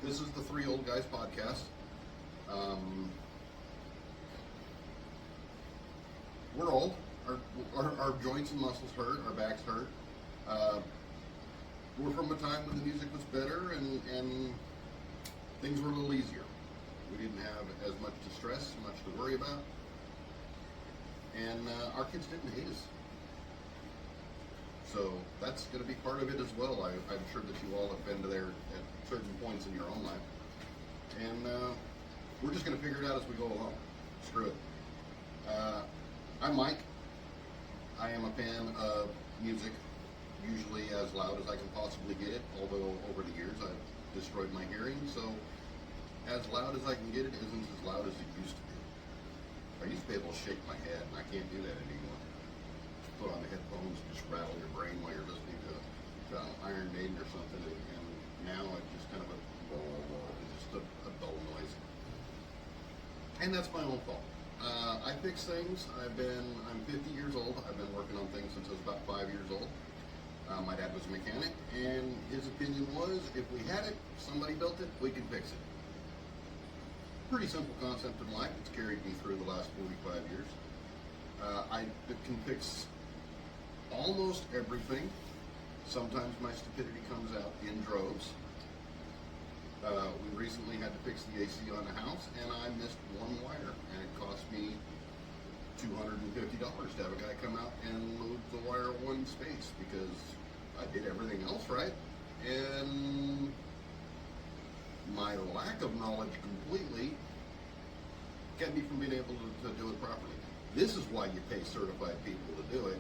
This is the Three Old Guys podcast. We're old. Our joints and muscles hurt. Our backs hurt. We're from a time when the music was better and things were a little easier. We didn't have as much distress, much to worry about, and our kids didn't hate us. So that's going to be part of it as well. I'm sure that you all have been to there at certain points in your own life. And we're just going to figure it out as we go along. Screw it. I'm Mike. I am a fan of music, usually as loud as I can possibly get it, although over the years I've destroyed my hearing, so as loud as I can get it isn't as loud as it used to be. I used to be able to shake my head, and I can't do that anymore. Put on the headphones and just rattle your brain while you're listening to Iron Maiden or something, and now it's just kind of just a dull noise. And that's my own fault. I fix things. I'm 50 years old. I've been working on things since I was about 5 years old. My dad was a mechanic, and his opinion was, if we had it, somebody built it, we can fix it. Pretty simple concept in life. It's carried me through the last 45 years. I can fix almost everything. Sometimes my stupidity comes out in droves. We recently had to fix the AC on the house, and I missed one wire, and it cost me $250 to have a guy come out and move the wire one space because I did everything else right, and my lack of knowledge completely kept me from being able to do it properly. This is why you pay certified people to do it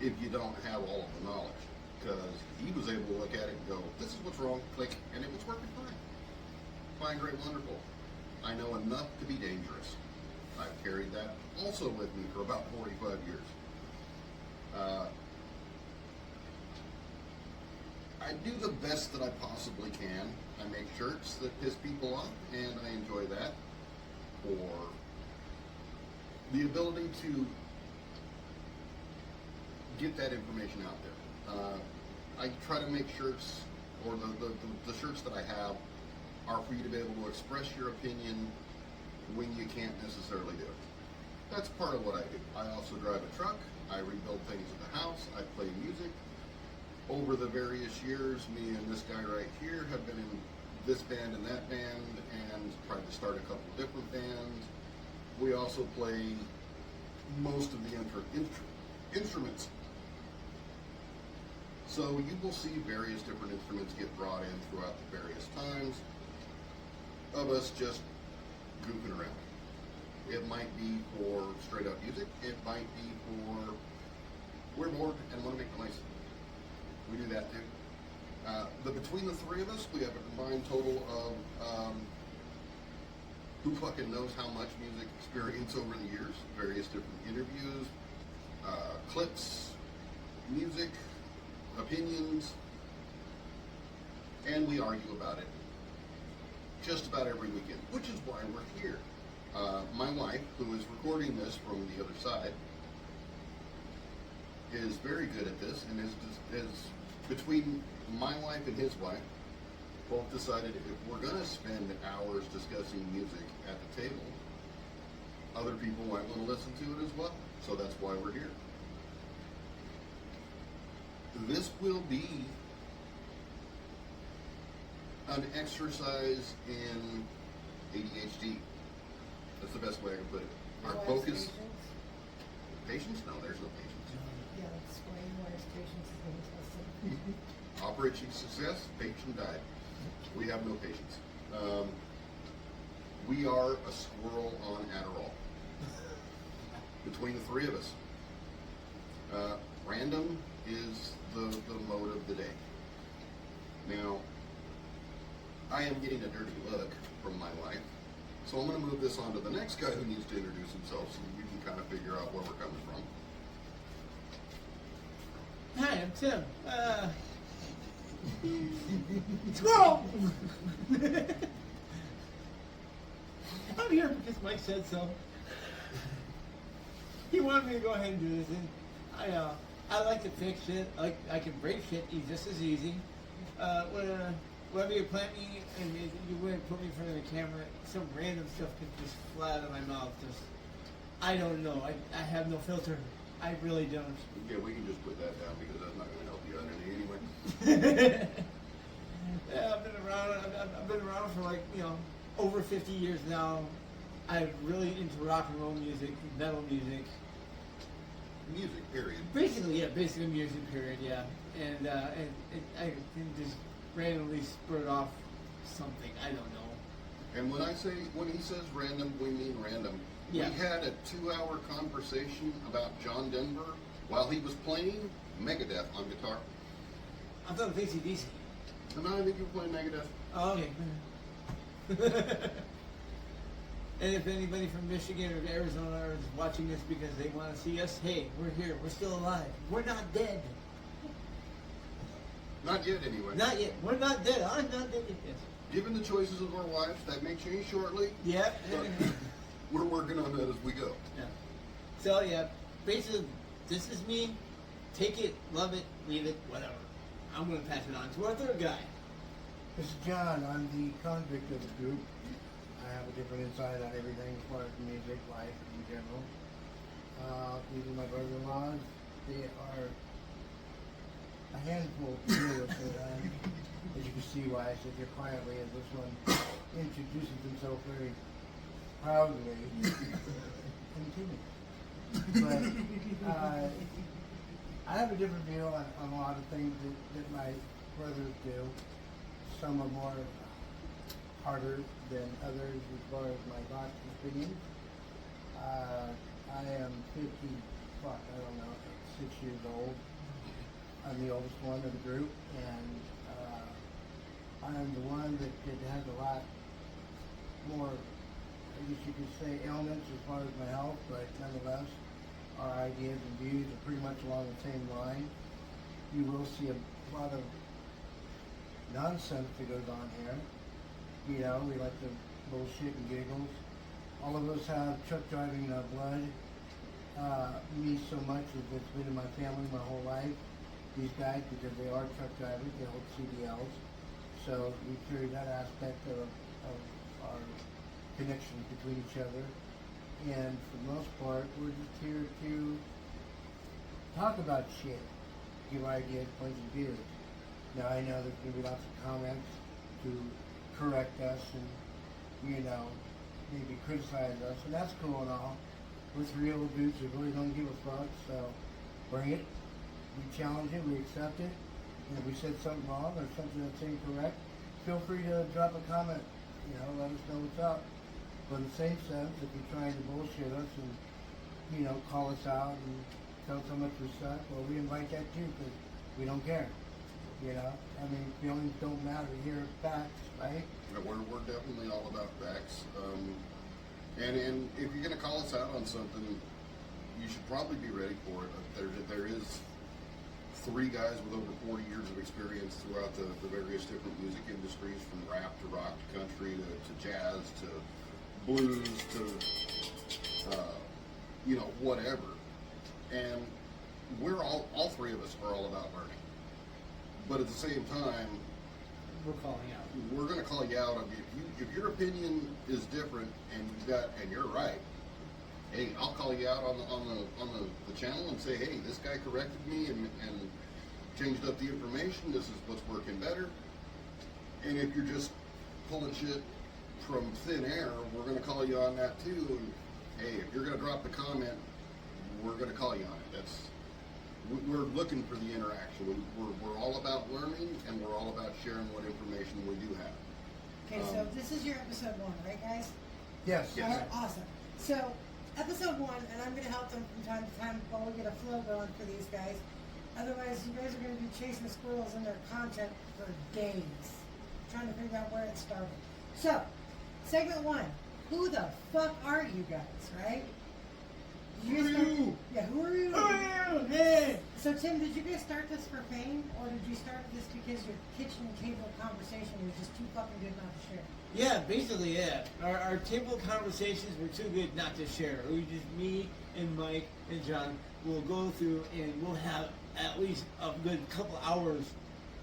if you don't have all of the knowledge. Because he was able to look at it and go, this is what's wrong, click, and it was working fine. Fine, great, wonderful. I know enough to be dangerous. I've carried that also with me for about 45 years. I do the best that I possibly can. I make shirts that piss people off, and I enjoy that. Or the ability to get that information out there. I try to make shirts, or the shirts that I have are for you to be able to express your opinion when you can't necessarily do it. That's part of what I do. I also drive a truck. I rebuild things at the house. I play music. Over the various years, me and this guy right here have been in this band and that band and tried to start a couple of different bands. We also play most of the instruments. So you will see various different instruments get brought in throughout the various times of us just goofing around. It might be for straight up music. It might be for we're bored and want to make noise. We do that too. Between the three of us, we have a combined total of who fucking knows how much music experience over the years. Various different interviews, clips, music, opinions, and we argue about it just about every weekend, which is why we're here. My wife, who is recording this from the other side, is very good at this, and is between my wife and his wife, both decided if we're going to spend hours discussing music at the table, other people might want to listen to it as well. So that's why we're here. This will be an exercise in ADHD. That's the best way I can put it. Our focus. Patience? No, there's no patience. Yeah, that's why Lawyer's patience is being tested. Operation Success, patient died. We have no patience. We are a squirrel on Adderall. Between the three of us. Random is the mode of the day. Now, I am getting a dirty look from my wife, so I'm going to move this on to the next guy who needs to introduce himself so we can kind of figure out where we're coming from. Hi, I'm Tim. Squirrel! I'm here because Mike said so. He wanted me to go ahead and do this, and I like to fix shit. I can break shit just as easy. wherever you plant me and you wouldn't put me in front of the camera, some random stuff could just fly out of my mouth. Just, I don't know. I have no filter. I really don't. Yeah, we can just put that down because that's not going to help you out any anyway. Yeah, I've been around for like, over 50 years now. I'm really into rock and roll music, metal music. Music, period. Basically music, period, yeah. And I can just randomly spurt off something, I don't know. And when he says random, we mean random. Yeah. We had a 2-hour conversation about John Denver while he was playing Megadeth on guitar. I thought it was AC/DC. And I think you were playing Megadeth. Oh, okay. And if anybody from Michigan or Arizona is watching this because they want to see us, hey, we're here. We're still alive. We're not dead. Not yet, anyway. Not yet. We're not dead. I'm not dead yet. Given the choices of our lives, that may change shortly. Yeah. But we're working on that as we go. Yeah. So, yeah, basically, this is me. Take it, love it, leave it, whatever. I'm going to pass it on to our third guy. This is John. I'm the convict of the group. I have a different insight on everything as far as music, life in general. These are my brother-in-laws. They are a handful to deal with. As you can see why I sit here quietly as this one introduces himself very proudly and timid. But I have a different view on a lot of things that my brothers do. Some are more harder than others as far as my thoughts and opinions. I am 6 years old. I'm the oldest one of the group, and I am the one that has a lot more, I guess you could say, ailments as far as my health, but nonetheless, our ideas and views are pretty much along the same line. You will see a lot of nonsense that goes on here. We like to bullshit and giggles. All of us have truck driving in our blood. Me so much as it's been in my family my whole life. These guys, because they are truck drivers, they hold CDLs. So we carry that aspect of our connection between each other. And for the most part, we're just here to talk about shit, give ideas, points of view. Now I know there's going to be lots of comments to correct us and, maybe criticize us, and that's cool and all. We're three old dudes who really don't give a fuck, so bring it. We challenge it, we accept it, and if we said something wrong or something that's incorrect, feel free to drop a comment, let us know what's up. But in the same sense, if you're trying to bullshit us and, call us out and tell us how much we suck, well, we invite that too, because we don't care. Feelings don't matter. Here are facts, right? We're definitely all about facts. And if you're going to call us out on something, you should probably be ready for it. There is 3 guys with over 40 years of experience throughout the various different music industries, from rap to rock to country to jazz to blues to whatever. And we're all 3 of us are all about learning. But at the same time, We're calling out. we're going to call you out. If your opinion is different and you're right, hey, I'll call you out on the channel and say, hey, this guy corrected me and changed up the information. This is what's working better. And if you're just pulling shit from thin air, we're going to call you on that too. And hey, if you're going to drop the comment, we're going to call you on it. We're looking for the interaction. We're all about learning, and we're all about sharing what information we do have. Okay, so this is your episode 1, right, guys? Yes. Yes. All right, awesome. So, episode 1, and I'm going to help them from time to time while we get a flow going for these guys. Otherwise, you guys are going to be chasing squirrels in their content for days, trying to figure out where it started. So, segment 1, who the fuck are you guys, right? Who are you? Yeah, who are you? Who are you? Hey! So Tim, did you guys start this for fame, or did you start this because your kitchen table conversation was just too fucking good not to share? Yeah, basically, yeah. Our table conversations were too good not to share. We just, me and Mike and John will go through and we'll have at least a good couple hours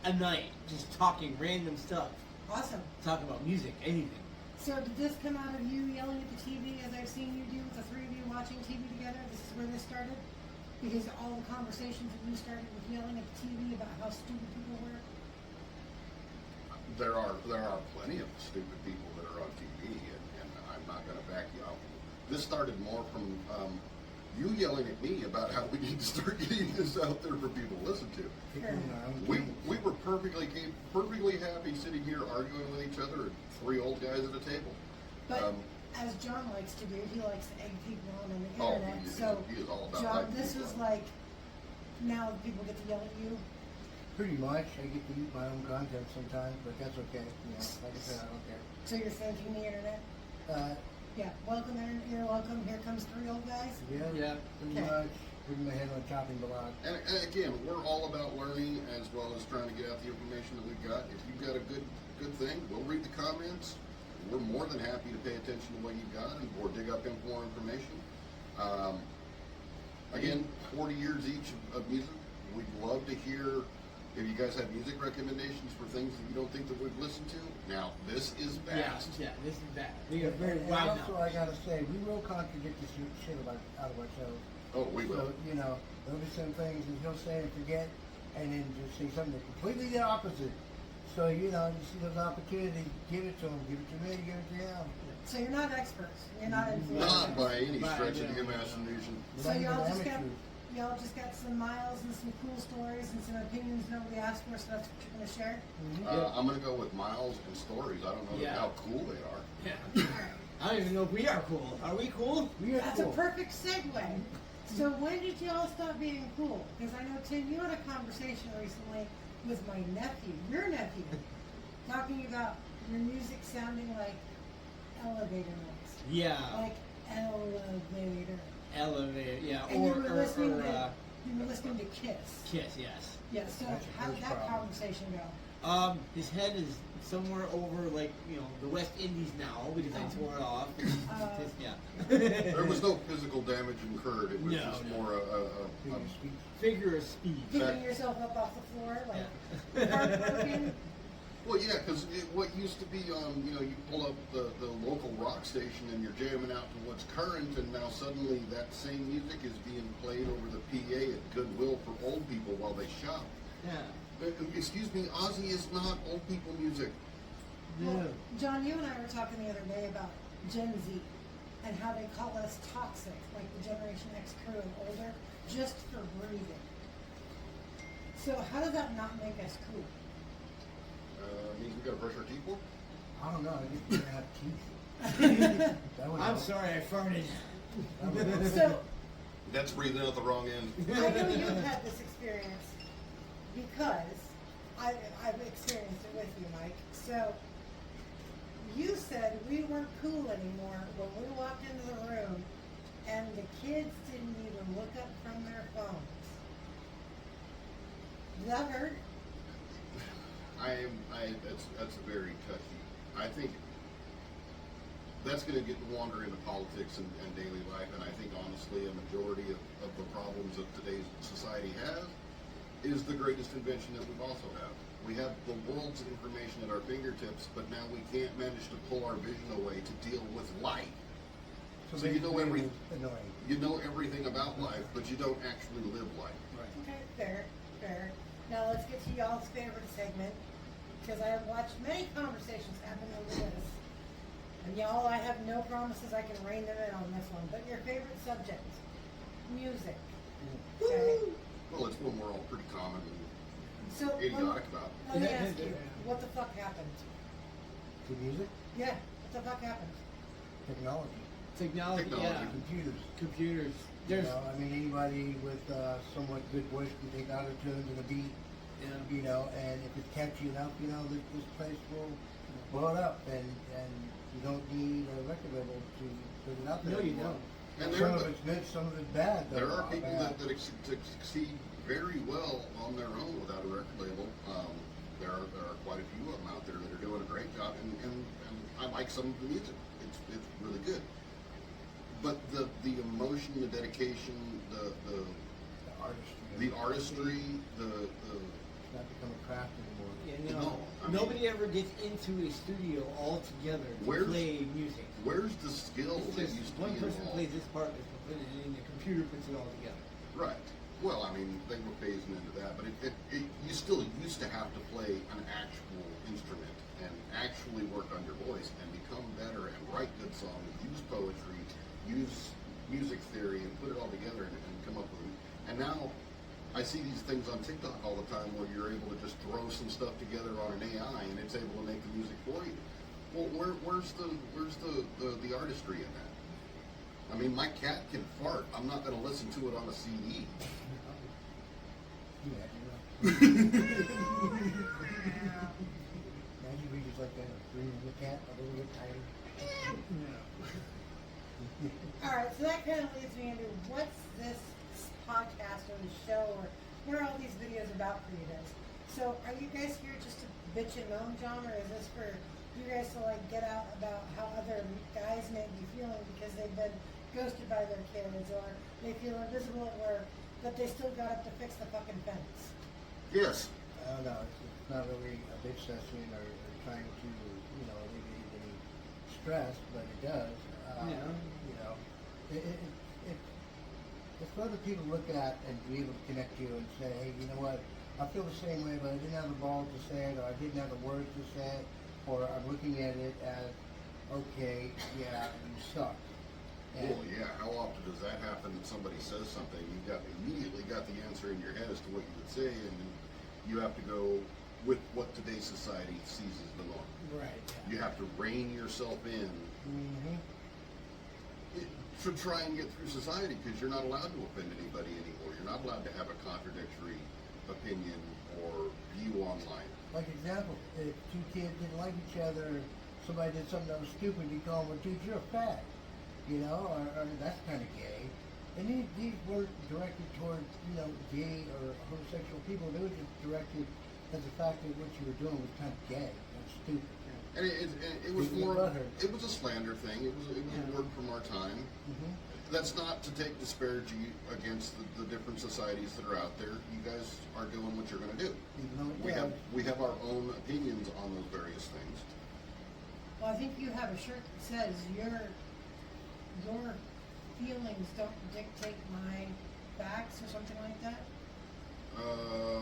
a night just talking random stuff, Awesome. talking about music, anything. So did this come out of you yelling at the TV as I've seen you do with the three of you watching TV together? This is where this started? Because all the conversations that you started with yelling at the TV about how stupid people were? There are plenty of stupid people that are on TV, and I'm not going to back you out. This started more from you yelling at me about how we need to start getting this out there for people to listen to. Sure. We were perfectly happy sitting here arguing with each other, three old guys at a table. But as John likes to do, he likes to egg people on the Oh, internet. he is all about John, egging this people was on. like, now people get to yell at you. Pretty much. I get to eat my own content sometimes, but that's okay. You know, like I said, I don't care. So you're thanking the internet? Uh, Yeah, welcome internet, you're welcome. Here comes three old guys. yeah, pretty Okay. much. Putting my head on a chopping block. And again, we're all about learning as well as trying to get out the information that we've got. If you've got a good thing, we'll read the comments. We're more than happy to pay attention to what you've got or dig up more information. Again, 40 years each of music. We'd love to hear if you guys have music recommendations for things that you don't think that we've listened to. Now, this is vast. Yeah, this is bad. We are very And wide also, now. I gotta say, we will contradict the shit out of ourselves. Oh, we will. So, you know, there'll be some things that he'll say and forget, and then just say something completely the opposite. So, you know, you see those opportunities, give it to him, give it to me, give it to him. So you're not experts. You're not influencers. Not by any By stretch of the any- imagination. We're So not even amateurs. y'all just got some miles and some cool stories and some opinions nobody asked for, so that's what you're gonna share? Mhm. I'm going to go with miles and stories. I don't know Yeah. how cool they are. Yeah. I don't even know if we are cool. Are we cool? We are That's cool. a perfect segue. So when did y'all stop being cool? Because I know, Tim, you had a conversation recently with my nephew, your nephew, talking about your music sounding like elevator noise. Yeah. Like elevator. Elevator. Yeah. And you Or were listening to uh, you were listening to Kiss. Kiss. Yes. Yeah, so That's your how did first that problem. conversation go? His head is somewhere over like the West Indies now because I tore it off. Yeah. There was no physical damage incurred. It was No, just no. more Figure of speech. Figure of speech. Picking yourself up off the floor, like Yeah. heartbroken. well, yeah, because what used to be, you pull up the local rock station and you're jamming out to what's current, and now suddenly that same music is being played over the PA at Goodwill for old people while they shop. Yeah. Excuse me, Ozzy is not old people music. Well, John, you and I were talking the other day about Gen Z and how they call us toxic, like the Generation X crew and older, just for breathing. So how does that not make us cool? Means we gotta brush our teeth more? I don't know. I guess we're gonna have teeth. That would I'm help. sorry I farted. That would help. So That's breathing out the wrong end. I know you've had this experience because I've experienced it with you, Mike. So you said we weren't cool anymore when we walked into the room and the kids didn't even look up from their phones. Does that hurt? That's very touchy. I think that's going to wander into politics and daily life, and I think honestly a majority of the problems that today's society has is the greatest invention that we've also have. We have the world's information at our fingertips, but now we can't manage to pull our vision away to deal with life. So you know basically, annoying. You know everything about life, but you don't actually live life. Right. Okay, fair, fair. Now let's get to y'all's favorite segment, because I have watched many conversations happen over this. And y'all, I have no promises I can rein them in on this one, but your favorite subject, music. Okay? Well, it's one we're all pretty common So, and idiotic about. let me ask you, what the fuck happened? To music, Yeah, what the fuck happened? technology, Technology. Technology. Yeah. computers. Computers. You There's. know, I mean, anybody with somewhat good voice can take auto-tunes and a beat, Yeah. you know, and if it's catchy enough, you know, this place will blow it up, and you don't need a record label to put it out there. No, you anymore. And Some of it's good, some of it's bad. though. There are people Bad. that succeed very well on their own without a record label. There are quite a few of them out there that are doing a great job, and I like some of the music. It's really good. But the emotion, the dedication, the artistry. the artistry, the not become a craft anymore. Yeah, No, I mean- nobody ever gets into a studio all together to Where's- play music. Where's the skill It's that just used to one be person involved? plays this part, this one plays it, and the computer puts it all together. Right. Well, I mean, they were phasing into that, but you still used to have to play an actual instrument and actually work on your voice and become better and write good songs, use poetry, use music theory, and put it all together and come up with it. And now I see these things on TikTok all the time where you're able to just throw some stuff together on an AI and it's able to make the music for you. Well, where's the artistry in that? I mean, my cat can fart. I'm not going to listen to it on a CD. Yeah, Imagine we just like that, bring the cat a little bit tighter. Alright, so that kind of leads me into what's this podcast or the show or what are all these videos about for you guys? So are you guys here just to bitch and moan, John, or is this for you guys to like get out about how other guys may be feeling because they've been ghosted by their kids or they feel invisible at work, but they still got up to fix the fucking fence? Yes. I don't know, it's not really a bitch session or trying to, alleviate any stress, but it does. It's for other people to look at and be able to connect to you and say, hey, you know what, I feel the same way, but I didn't have the balls to say it, or I didn't have the words to say it, or I'm looking at it as, okay, yeah, you suck. And Well, yeah. How often does that happen? That somebody says something, you immediately got the answer in your head as to what you would say, and then you have to go with what today's society sees as the norm. Right. You have to rein yourself in Mhm. to try and get through society because you're not allowed to offend anybody anymore. You're not allowed to have a contradictory opinion or view online. Like example, if two kids didn't like each other, somebody did something that was stupid, you call them, well, dude, you're a fag, or that's kind of gay. And these weren't directed toward, gay or homosexual people. They were just directed as the fact that what you were doing was kind of gay and stupid. And it was People more. butthurt. It was a slander thing. It was a word from our time. Mm-hmm. That's not to take disparaging against the different societies that are out there. You guys are doing what you're going to do. Even though it We have our own opinions on those various things. Well, I think you have a shirt that says your feelings don't dictate my facts or something like that. Or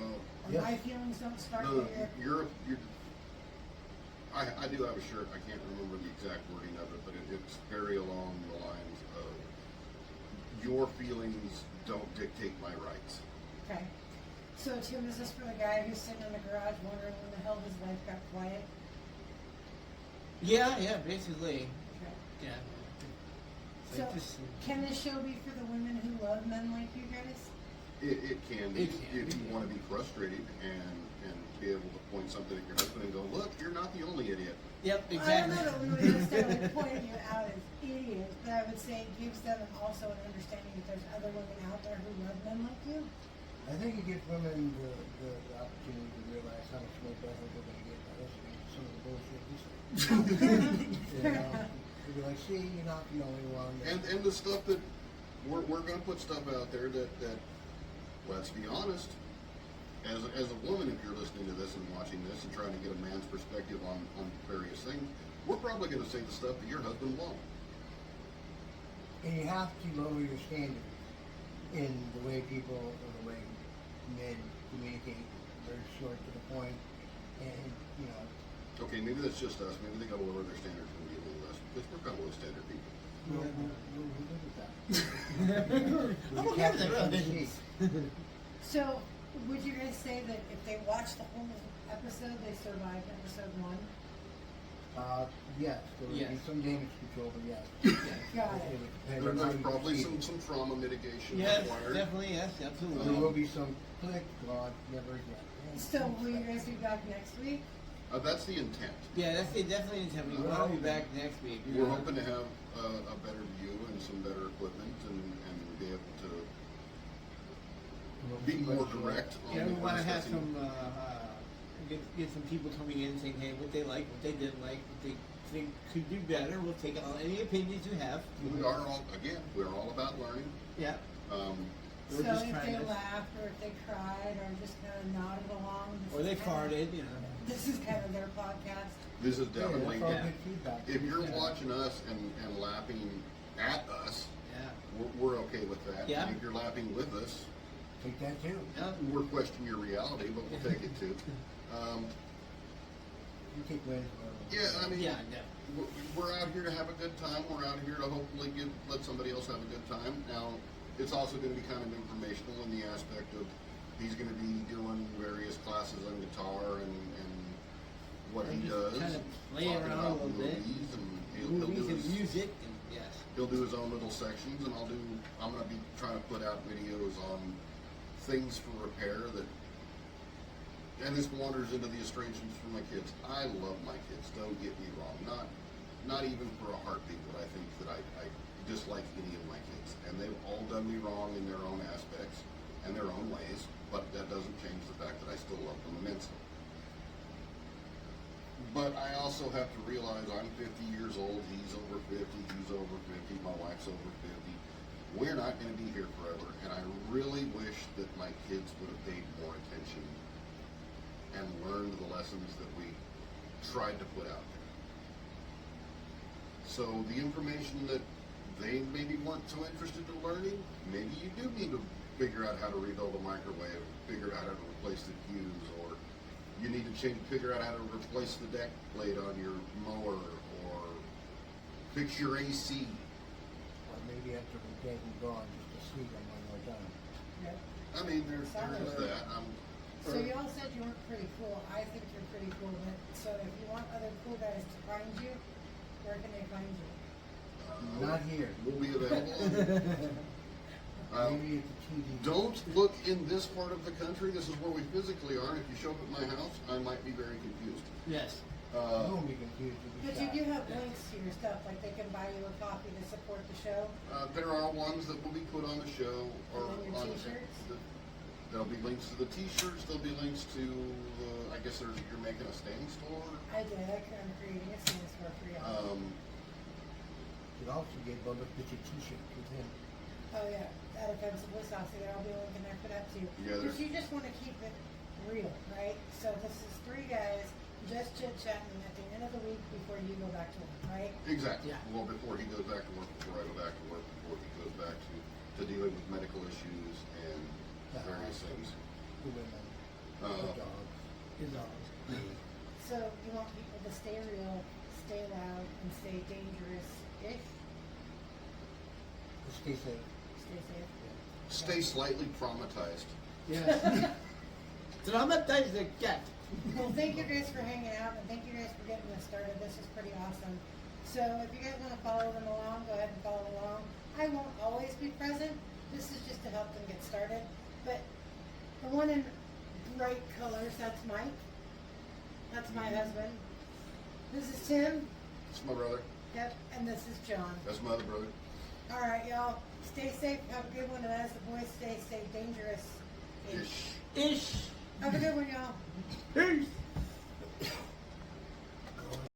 Yes. my feelings don't start No, your. I do have a shirt. I can't remember the exact wording of it, but it's very along the lines of your feelings don't dictate my rights. Okay. So Tim, is this for the guy who's sitting in the garage wondering when the hell his life got quiet? Yeah, basically. Okay. Yeah. It's So like this- can this show be for the women who love men like you guys? It can be It can if be. you want to be frustrated and be able to point something at your husband and go, look, you're not the only idiot. Yep, I don't exactly. know that we would necessarily point you out as idiots, but I would say it gives them also an understanding that there's other women out there who love men like you. I think it gives women the opportunity to realize how much more better they're going to get by listening to some of the bullshit we say. They'll be like, see, you're not the only one. And the stuff that we're going to put stuff out there that let's be honest, as a woman, if you're listening to this and watching this and trying to get a man's perspective on various things, we're probably going to say the stuff that your husband won't. And you have to lower your standards in the way people or the way men communicate, very short to the point, and Okay, maybe that's just us. Maybe they got to lower their standards and be a little less because we're kind of low standard people. we're good with that. I'm okay with that, really. So, would you guys say that if they watched the whole episode, they survived episode 1? Yes, there would Yes. be some damage control, but yes. Got it. would depend on how There's you probably proceed. some trauma mitigation Yes, required. definitely, yes, There absolutely. will be some click, God, never again. So, will you guys be back next week? That's the intent. Yeah, that's definitely intent. We want to be back next week. We're hoping to have a better view and some better equipment and be able to be more direct on Yeah, we what want to we're have discussing. some, get some people coming in saying, hey, what they like, what they didn't like, what they think could do better. We'll take all any opinions you have. We're all about learning. Yeah. Or So just if trying they to- laughed, or if they cried, or just kind of nodded along. Or they farted, you know. This is kind of their podcast. This is Yeah, definitely, that's all yeah. good feedback. if you're Yeah. watching us and laughing at us, Yeah. we're okay with that. Yeah. And if you're laughing with us, Take that too. Yeah. we're questioning your reality, but we'll take it too. You take wins. Yeah, I mean, Yeah, yeah. we're out here to have a good time. We're out here to hopefully let somebody else have a good time. Now, it's also going to be kind of informational in the aspect of he's going to be doing various classes on guitar and what And he just does. kind of play talking around a about little bit. movies, and he'll Movies do and his, music, and yes. he'll do his own little sections, and I'm going to be trying to put out videos on things for repair that. And this wanders into the estrangements from my kids. I love my kids. Don't get me wrong. Not even for a heartbeat would I think that I dislike any of my kids. And they've all done me wrong in their own aspects and their own ways. But that doesn't change the fact that I still love them immensely. But I also have to realize I'm 50 years old. He's over 50. He's over 50. My wife's over 50. We're not going to be here forever. And I really wish that my kids would have paid more attention and learned the lessons that we tried to put out there. So the information that they maybe weren't so interested in learning, maybe you do need to figure out how to rebuild a microwave, figure out how to replace the fuse, or you need to figure out how to replace the deck blade on your mower, or fix your AC. Or maybe after we take them gone, just to see them when we're done. Yep. I mean, there's that. So y'all said you weren't pretty cool. I think you're pretty cool. But so if you want other cool guys to find you, where can they find you? Not here. We'll be available. Maybe at the TV. Don't look in this part of the country. This is where we physically are. If you show up at my house, I might be very confused. Yes. You won't be confused. You'll be But you shocked. do have links to your stuff, like they can buy you a coffee to support the show. There are ones that will be put on the show, or And then your on t-shirts? There'll be links to the T-shirts. There'll be links to. I guess you're making a stand store. I did. I'm creating a stand store for y'all. You also gave Bubba Pitch a t-shirt with him. Oh yeah, that offensively saucy. I'll be linking that for that too. Yeah, Because you just want to keep it real, right? So this is three guys just chit chatting at the end of the week before you go back to work, right? Exactly. Yeah. Well, before he goes back to work, before I go back to work, before he goes back to dealing with medical issues and The various house, things. The women, Uh, the dogs. His dogs. So you want people to stay real, stay loud, and stay dangerous-ish. Stay safe. Stay safe. Stay slightly traumatized. Yes. Dramatize the cat. Well, thank you guys for hanging out, and thank you guys for getting this started. This is pretty awesome. So if you guys want to follow them along, go ahead and follow along. I won't always be present. This is just to help them get started. But the one in bright colors, that's Mike. That's my husband. This is Tim. That's my brother. Yep. And this is John. That's my other brother. All right, y'all. Stay safe. Have a good one. And as the boys say, stay dangerous. Ish. Ish. Have a good one, y'all.